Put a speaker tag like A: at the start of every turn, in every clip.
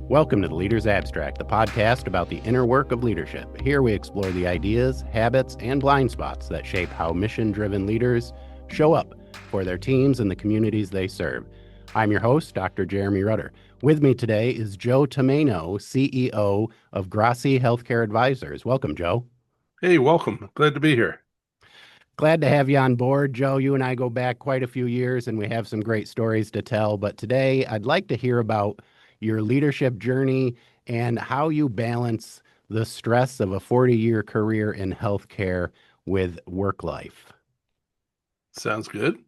A: Welcome to the Leader's Abstract, the podcast about the inner work of leadership. Here we explore the ideas, habits, and blind spots that shape how mission-driven leaders show up for their teams and the communities they serve. I'm your host, Dr. Jeremy Rudder. With me today is Joe Tomaino, CEO of Grassi Healthcare Advisors. Welcome, Joe.
B: Hey, welcome. Glad to be here.
A: Glad to have you on board, Joe. You and I go back quite a few years and we have some great stories to tell. But today I'd like to hear about your leadership journey and how you balance the stress of a 40-year career in healthcare with work life.
B: Sounds good.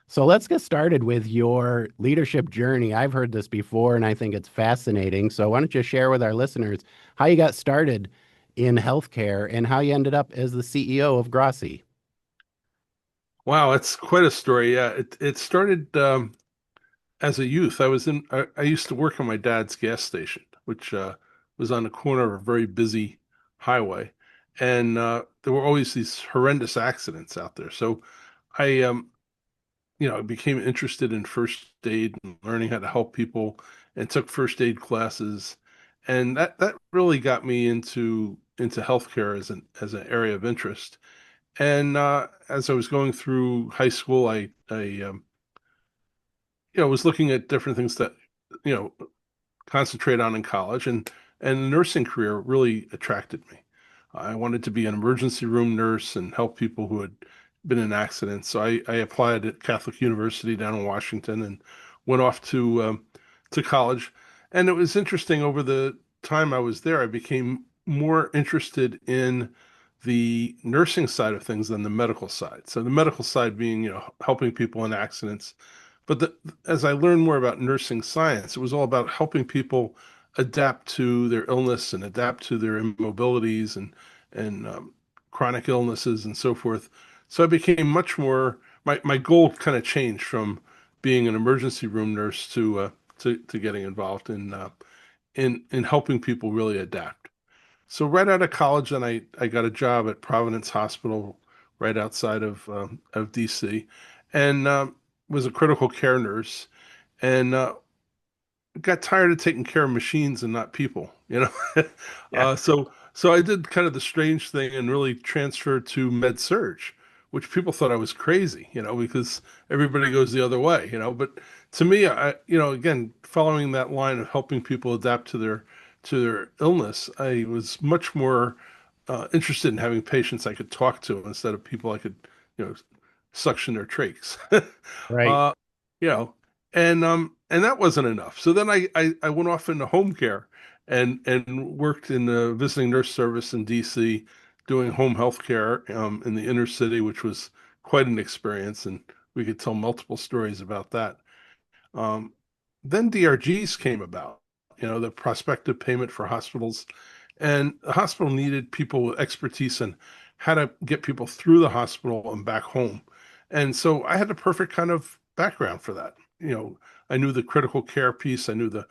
A: So let's get started with your leadership journey. I've heard this before and I think it's fascinating. So why don't you share with our listeners how you got started in healthcare and how you ended up as the CEO of Grassi?
B: Wow, it's quite a story. Yeah, it started as a youth. I used to work on my dad's gas station, which was on the corner of a very busy highway, and there were always these horrendous accidents out there. So I became interested in first aid and learning how to help people, and took first aid classes, and that really got me into healthcare as an area of interest. And as I was going through high school, I was looking at different things that you know concentrate on in college, and the nursing career really attracted me. I wanted to be an emergency room nurse and help people who had been in accidents. So I applied at Catholic University down in Washington and went off to college. And it was interesting. Over the time I was there, I became more interested in the nursing side of things than the medical side. So the medical side being, helping people in accidents. But as I learned more about nursing science, it was all about helping people adapt to their illness and adapt to their immobilities and chronic illnesses and so forth. So I became much more. My goal kind of changed from being an emergency room nurse to getting involved in helping people really adapt. So right out of college, then I got a job at Providence Hospital right outside of DC, and was a critical care nurse, and got tired of taking care of machines and not people,
A: Yeah.
B: So I did kind of the strange thing and really transferred to med surge, which people thought I was crazy, because everybody goes the other way, But to me, again, following that line of helping people adapt to their illness, I was much more interested in having patients I could talk to instead of people I could, you know, suction their trachs.
A: Right.
B: uh, you know, and that wasn't enough. So then I went off into home care and worked in the visiting nurse service in DC, doing home health care in the inner city, which was quite an experience, and we could tell multiple stories about that. Um, then DRGs came about, the prospective payment for hospitals, and the hospital needed people with expertise in how to get people through the hospital and back home. And so I had the perfect kind of background for that. I knew the critical care piece, I knew the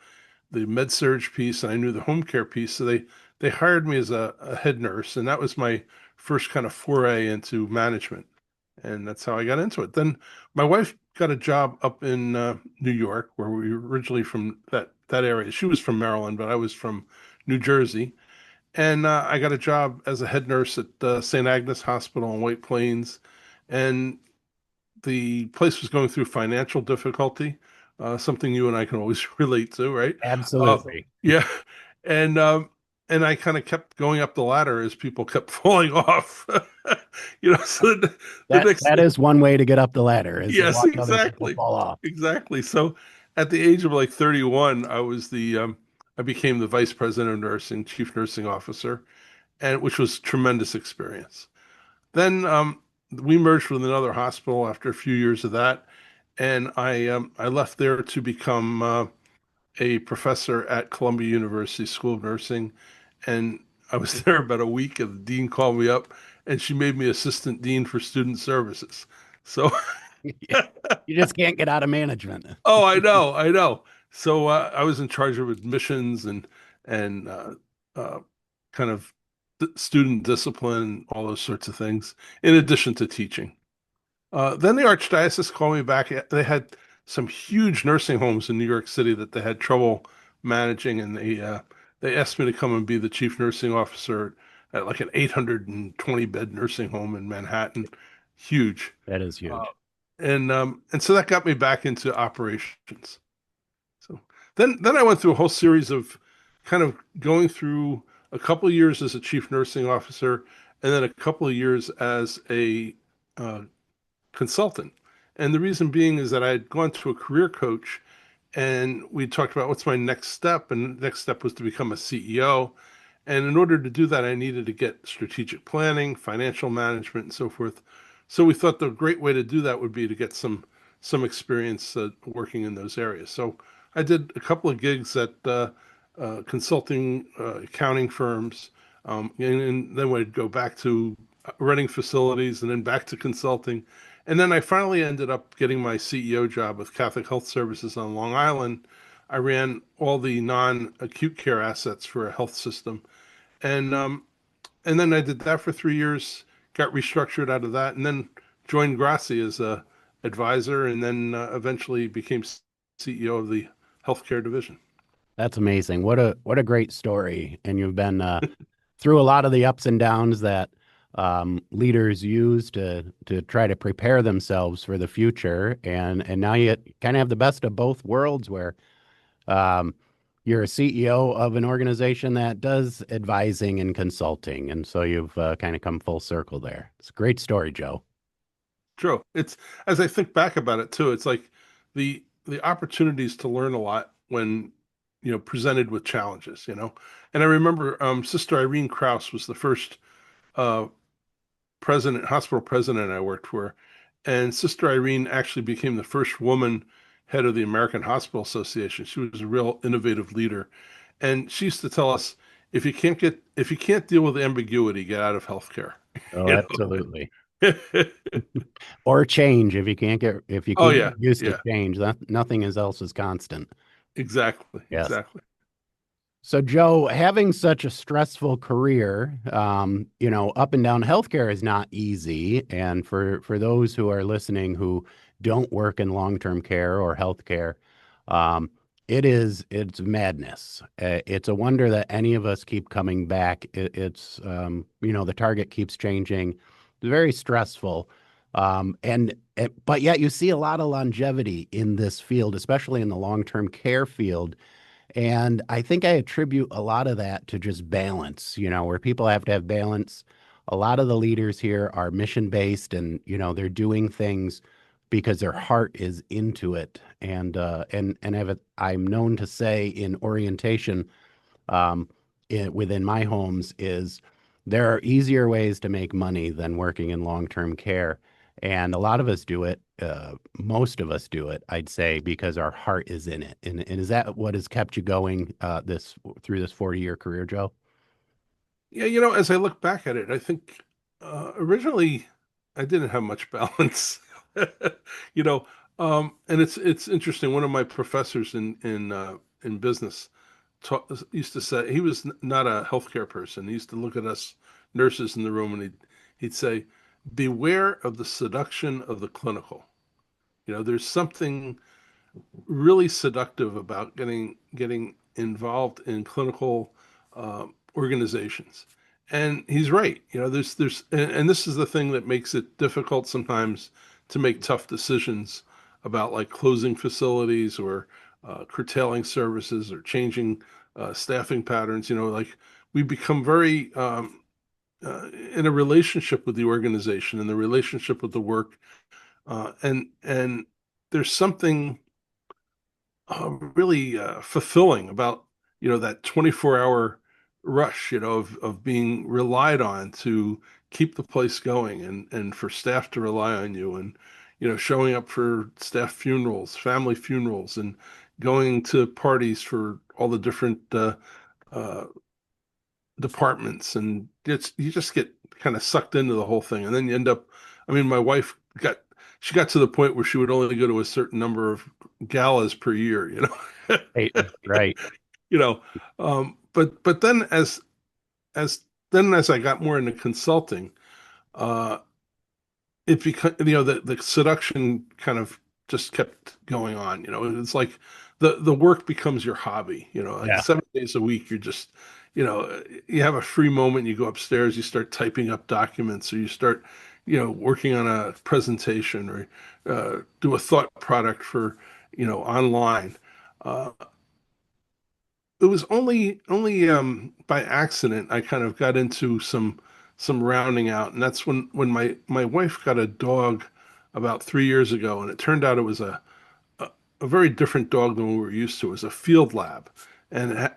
B: med surge piece, and I knew the home care piece. So they hired me as a head nurse, and that was my first kind of foray into management, and that's how I got into it. Then my wife got a job up in New York, where we were originally from that area. She was from Maryland, but I was from New Jersey, and I got a job as a head nurse at St. Agnes Hospital in White Plains, and the place was going through financial difficulty, something you and I can always relate to, right? Uh,
A: Absolutely.
B: yeah, and I kind of kept going up the ladder as people kept falling off. So the
A: That
B: next
A: that is one way to get up the ladder is to
B: Yes,
A: watch other people
B: exactly.
A: fall off.
B: Exactly. So at the age of like 31, I became the vice president of nursing, chief nursing officer, and which was tremendous experience. Then we merged with another hospital after a few years of that, and I left there to become a professor at Columbia University School of Nursing, and I was there about a week, and the dean called me up, and she made me assistant dean for student services. So
A: You just can't get out of management.
B: Oh, I know, I know. So I was in charge of admissions and kind of student discipline, all those sorts of things, in addition to teaching. Then the Archdiocese called me back. They had some huge nursing homes in New York City that they had trouble managing, and they asked me to come and be the chief nursing officer at like an 820 bed nursing home in Manhattan, huge.
A: That is
B: Uh,
A: huge.
B: and so that got me back into operations. So then I went through a whole series of kind of going through a couple of years as a chief nursing officer, and then a couple of years as a uh, consultant. And the reason being is that I had gone to a career coach, and we talked about what's my next step, and the next step was to become a CEO. And in order to do that, I needed to get strategic planning, financial management, and so forth. So we thought the great way to do that would be to get some experience working in those areas. So I did a couple of gigs at consulting accounting firms, and then we'd go back to running facilities, and then back to consulting. And then I finally ended up getting my CEO job with Catholic Health Services on Long Island. I ran all the non-acute care assets for a health system, and and then I did that for 3 years, got restructured out of that, and then joined Grassi as a advisor, and then eventually became CEO of the healthcare division.
A: That's amazing. What a great story. And you've been through a lot of the ups and downs that leaders use to try to prepare themselves for the future. And now you kind of have the best of both worlds where um, you're a CEO of an organization that does advising and consulting. And so you've kind of come full circle there. It's a great story, Joe.
B: True. It's as I think back about it too, it's like the opportunities to learn a lot when presented with challenges, you know. And I remember Sister Irene Kraus was the first uh, hospital president I worked for. And Sister Irene actually became the first woman head of the American Hospital Association. She was a real innovative leader. And she used to tell us, if you can't deal with ambiguity, get out of healthcare.
A: Oh,
B: You
A: absolutely.
B: know?
A: Or change if you
B: Oh
A: can't
B: yeah,
A: get used to
B: yeah,
A: change, that nothing is else is constant.
B: exactly,
A: Yes.
B: exactly.
A: So, Joe, having such a stressful career, up and down healthcare is not easy. And for those who are listening who don't work in long-term care or healthcare, um, it's madness. It's a wonder that any of us keep coming back. The target keeps changing. It's very stressful. But yet you see a lot of longevity in this field, especially in the long-term care field. And I think I attribute a lot of that to just balance, where people have to have balance. A lot of the leaders here are mission based and, they're doing things because their heart is into it. I'm known to say in orientation, within my homes is there are easier ways to make money than working in long-term care. And a lot of us do it, most of us do it, I'd say, because our heart is in it. And is that what has kept you going this through this 40-year career, Joe?
B: Yeah, as I look back at it, I think originally I didn't have much balance. You know, and it's interesting. One of my professors in business used to say he was not a healthcare person. He used to look at us nurses in the room, and he'd say, "Beware of the seduction of the clinical." There's something really seductive about getting involved in clinical organizations. And he's right. And this is the thing that makes it difficult sometimes to make tough decisions about like closing facilities or curtailing services or changing staffing patterns. Like we become very in a relationship with the organization and the relationship with the work, and there's something really fulfilling about that 24-hour rush of being relied on to keep the place going, and for staff to rely on you, and showing up for staff funerals, family funerals, and going to parties for all the different uh, departments, and you just get kind of sucked into the whole thing, and then you end up. I mean, my wife got to the point where she would only go to a certain number of galas per year,
A: Right, right.
B: you know. But then as I got more into consulting, uh, it became the seduction kind of just kept going on. It's like the work becomes your hobby. Like
A: Yeah,
B: 7 days a week, you're just, you have a free moment, you go upstairs, you start typing up documents, or you start, working on a presentation, or do a thought product for, online. Uh, it was only by accident I kind of got into some rounding out, and that's when my wife got a dog about 3 years ago, and it turned out it was a, a very different dog than we were used to. It was a field lab. And I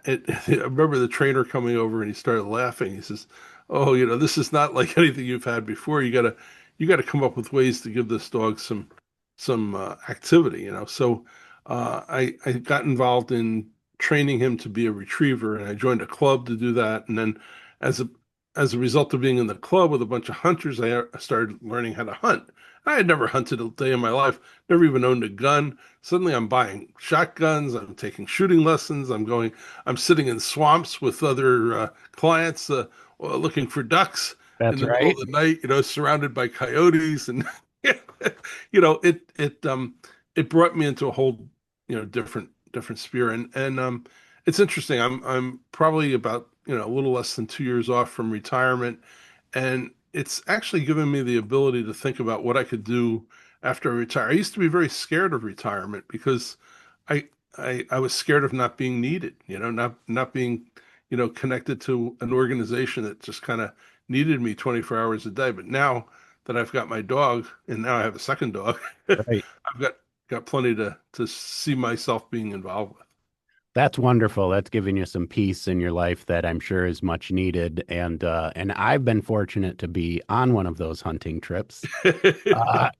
B: remember the trainer coming over and he started laughing. He says, "Oh, this is not like anything you've had before. You gotta come up with ways to give this dog some activity, So I got involved in training him to be a retriever, and I joined a club to do that. And then as a as a result of being in the club with a bunch of hunters, I started learning how to hunt. I had never hunted a day in my life, never even owned a gun. Suddenly I'm buying shotguns, I'm taking shooting lessons, I'm sitting in swamps with other clients looking for ducks in
A: that's
B: the middle
A: right.
B: of the night, surrounded by coyotes. And it brought me into a whole, different sphere. And it's interesting. I'm probably about, a little less than 2 years off from retirement, and it's actually given me the ability to think about what I could do after I retire. I used to be very scared of retirement because I I was scared of not being needed, not being, connected to an organization that just kind of needed me 24 hours a day. But now that I've got my dog, and now I have a second dog,
A: Right.
B: I've got plenty to see myself being involved
A: That's wonderful. That's giving you some peace in your life that I'm sure is much needed. And I've been fortunate to be on one of those hunting trips.
B: with.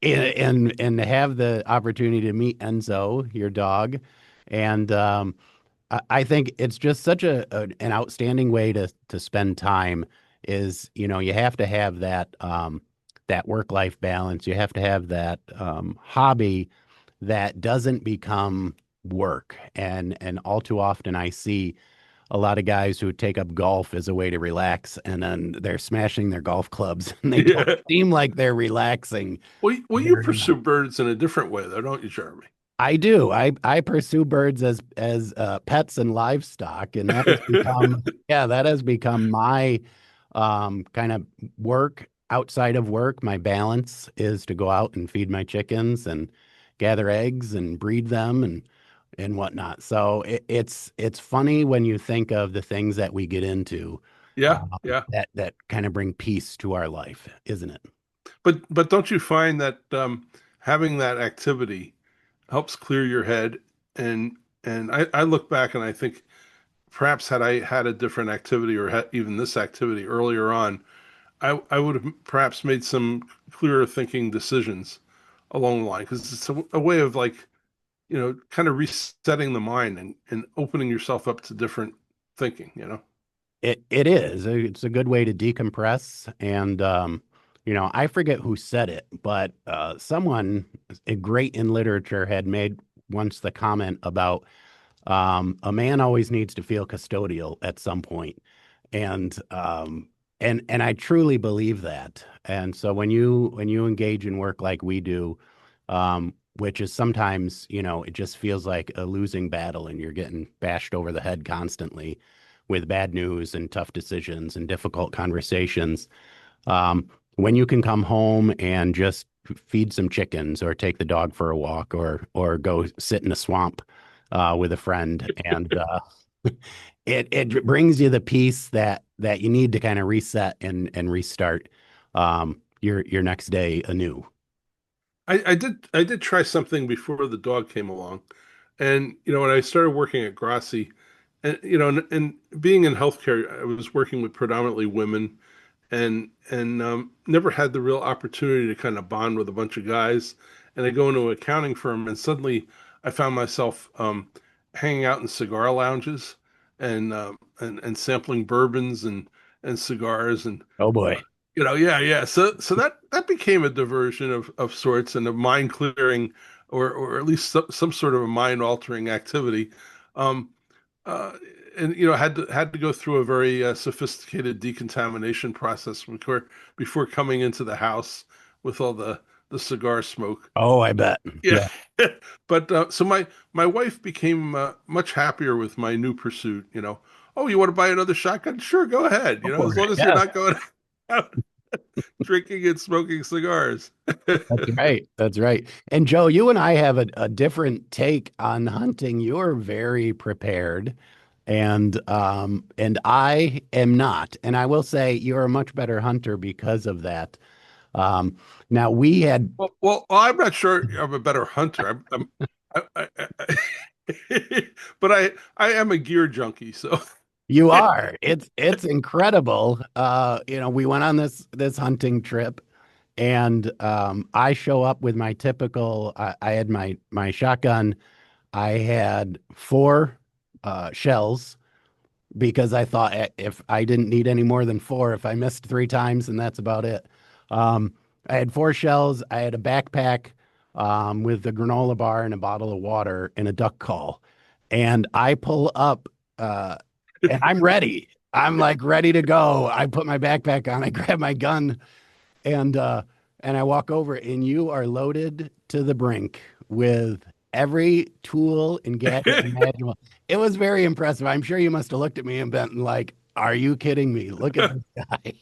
A: And have the opportunity to meet Enzo, your dog. And I think it's just such an outstanding way to spend time is, you have to have that work-life balance. You have to have that hobby that doesn't become work. And all too often I see a lot of guys who take up golf as a way to relax, and then they're smashing their golf clubs and they don't
B: Yeah.
A: seem like they're relaxing.
B: Well, you
A: Very
B: pursue
A: much.
B: birds in a different way, though, don't you, Jeremy?
A: I do. I pursue birds as pets and livestock, and that has become yeah, that has become my kind of work outside of work. My balance is to go out and feed my chickens and gather eggs and breed them and whatnot. So it's funny when you think of the things that we get into
B: Yeah, yeah.
A: that kind of bring peace to our life, isn't it?
B: But don't you find that having that activity helps clear your head? And I look back and I think perhaps had I had a different activity, or had even this activity earlier on, I would have perhaps made some clearer thinking decisions along the line, because it's a way of, like, kind of resetting the mind and opening yourself up to different thinking.
A: It is. It's a good way to decompress. And I forget who said it, but someone great in literature had made once the comment about a man always needs to feel custodial at some point. And and I truly believe that. And so when you engage in work like we do, which is sometimes, it just feels like a losing battle and you're getting bashed over the head constantly with bad news and tough decisions and difficult conversations. When you can come home and just feed some chickens or take the dog for a walk or go sit in a swamp with a friend, and it brings you the peace that you need to kind of reset and restart your next day anew.
B: I did try something before the dog came along. And when I started working at Grassi, and being in healthcare, I was working with predominantly women, and never had the real opportunity to kind of bond with a bunch of guys. And I go into an accounting firm, and suddenly I found myself hanging out in cigar lounges, and sampling bourbons and cigars, and
A: Oh boy.
B: yeah, yeah. So that became a diversion of sorts, and a mind clearing, or at least some sort of a mind altering activity. Um, uh, and had to go through a very sophisticated decontamination process before coming into the house with all the cigar smoke.
A: Oh, I bet.
B: Yeah.
A: Yeah.
B: But so my wife became much happier with my new pursuit. Oh, you want to buy another shotgun? Sure, go ahead.
A: Go for
B: As long
A: it.
B: as you're
A: Yeah.
B: not going out drinking and smoking cigars.
A: That's right. That's right. And Joe, you and I have a different take on hunting. You're very prepared, and I am not. And I will say you're a much better hunter because of that. Um, Now we had
B: Well, I'm not sure I'm a better hunter. But I am a gear junkie. So
A: you are. It's incredible. We went on this hunting trip, and I show up with my typical. I had my shotgun. I had four shells because I thought if I didn't need any more than four, if I missed three times, and that's about it. Um, I had four shells. I had a backpack with a granola bar and a bottle of water and a duck call. And I pull up uh, and I'm ready. I'm like ready to go. I put my backpack on. I grab my gun and uh and I walk over and you are loaded to the brink with every tool and gadget imaginable. It was very impressive. I'm sure you must have looked at me and been like, "Are you kidding me? Look at this guy."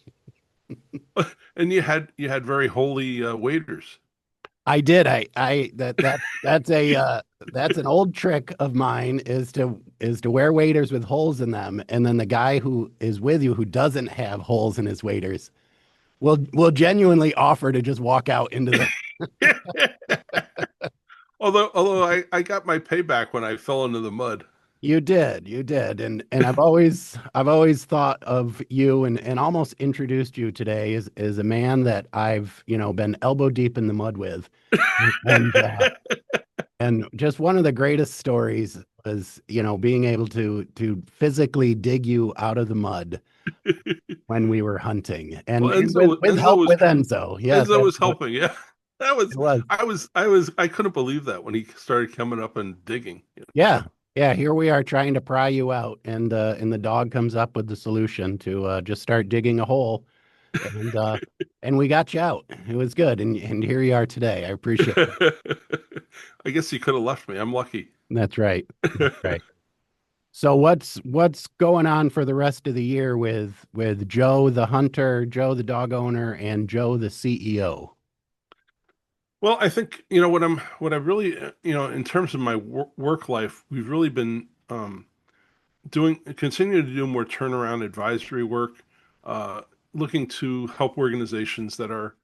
B: and you had very holy waiters.
A: I did. I that's an old trick of mine is to wear waders with holes in them, and then the guy who is with you who doesn't have holes in his waders will genuinely offer to just walk out into the.
B: Although I got my payback when I fell into the mud.
A: You did, and I've always thought of you and almost introduced you today as a man that I've been elbow deep in the mud with, and and just one of the greatest stories was being able to physically dig you out of the mud when we were hunting,
B: Well,
A: and with help with Enzo. Yes,
B: Enzo was
A: absolutely.
B: helping. Yeah, that
A: It
B: was
A: was.
B: I couldn't believe that when he started coming up and digging.
A: Yeah. Yeah, here we are trying to pry you out, and the dog comes up with the solution to just start digging a hole, and we got you out. It was good, and here you are today. I appreciate it.
B: I guess he could have left me. I'm lucky.
A: That's right. That's right. So what's going on for the rest of the year with Joe the hunter, Joe the dog owner, and Joe the CEO?
B: Well, I think what I've really in terms of my work life, we've really been continue to do more turnaround advisory work, uh, looking to help organizations that are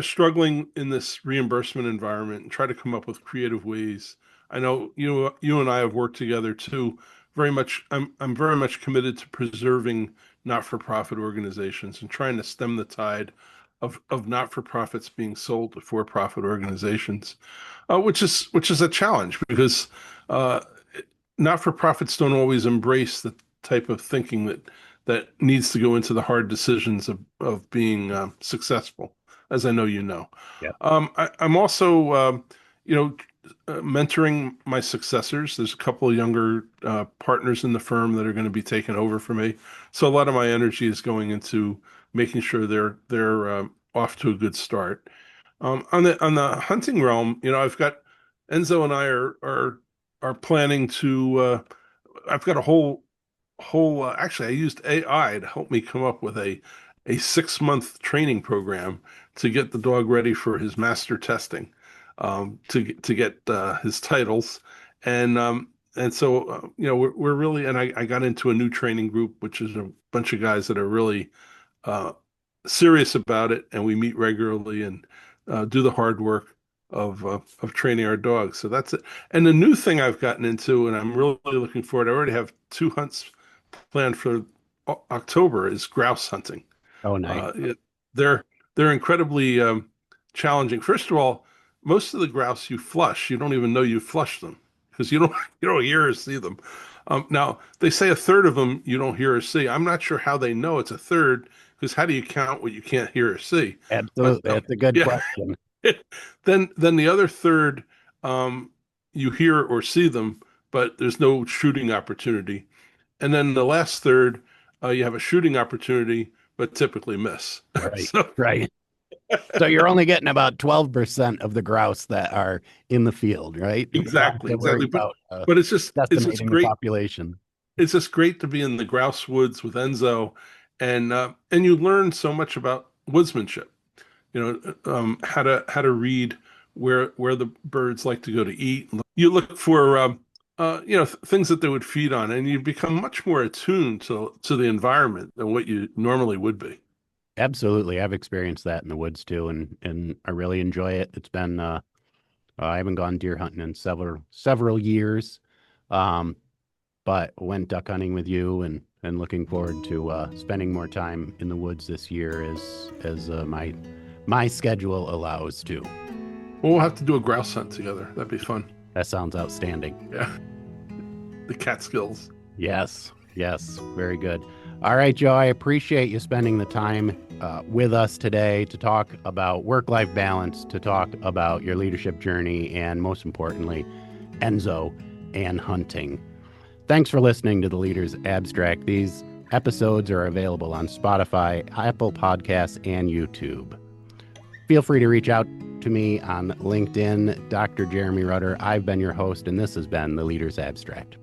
B: struggling in this reimbursement environment and try to come up with creative ways. I know you and I have worked together too. Very much, I'm very much committed to preserving not-for-profit organizations and trying to stem the tide of not-for-profits being sold to for-profit organizations, which is a challenge because uh, not-for-profits don't always embrace the type of thinking that needs to go into the hard decisions of being successful, as I know you know.
A: Yeah.
B: I'm also, you know, mentoring my successors. There's a couple of younger partners in the firm that are going to be taking over for me. So a lot of my energy is going into making sure they're off to a good start. On the hunting realm, I've got Enzo and I are planning to. I've got a whole actually I used AI to help me come up with a 6 month training program to get the dog ready for his master testing, to get his titles, and so we're really, and I got into a new training group which is a bunch of guys that are really uh, serious about it, and we meet regularly and do the hard work of training our dogs. So that's it. And the new thing I've gotten into, and I'm really looking forward. I already have two hunts planned for October. Is grouse hunting.
A: Oh, nice.
B: They're incredibly challenging. First of all, most of the grouse you flush, you don't even know you flushed them because you don't you don't hear or see them. Now they say a third of them you don't hear or see. I'm not sure how they know it's a third because how do you count what you can't hear or see? But
A: Absolutely. That's a good
B: yeah,
A: question.
B: then the other third, you hear or see them, but there's no shooting opportunity. And then the last third, you have a shooting opportunity, but typically miss.
A: Right.
B: So
A: Right. So you're only getting about 12% of the grouse that are in the field, right? You don't have
B: Exactly,
A: to worry
B: exactly.
A: about
B: But it's just
A: estimating the
B: great.
A: population.
B: It's just great to be in the grouse woods with Enzo, and you learn so much about woodsmanship. How to read where the birds like to go to eat. You look for things that they would feed on, and you become much more attuned to the environment than what you normally would be.
A: Absolutely. I've experienced that in the woods too, and I really enjoy it. It's been I haven't gone deer hunting in several years. Um, but went duck hunting with you and looking forward to spending more time in the woods this year as my schedule allows to.
B: Well, we'll have to do a grouse hunt together. That'd be fun.
A: That sounds outstanding.
B: Yeah, the Catskills.
A: Yes, yes, very good. All right, Joe, I appreciate you spending the time with us today to talk about work-life balance, to talk about your leadership journey, and most importantly, Enzo and hunting. Thanks for listening to the Leaders Abstract. These episodes are available on Spotify, Apple Podcasts, and YouTube. Feel free to reach out to me on LinkedIn, Dr. Jeremy Rudder. I've been your host, and this has been the Leaders Abstract.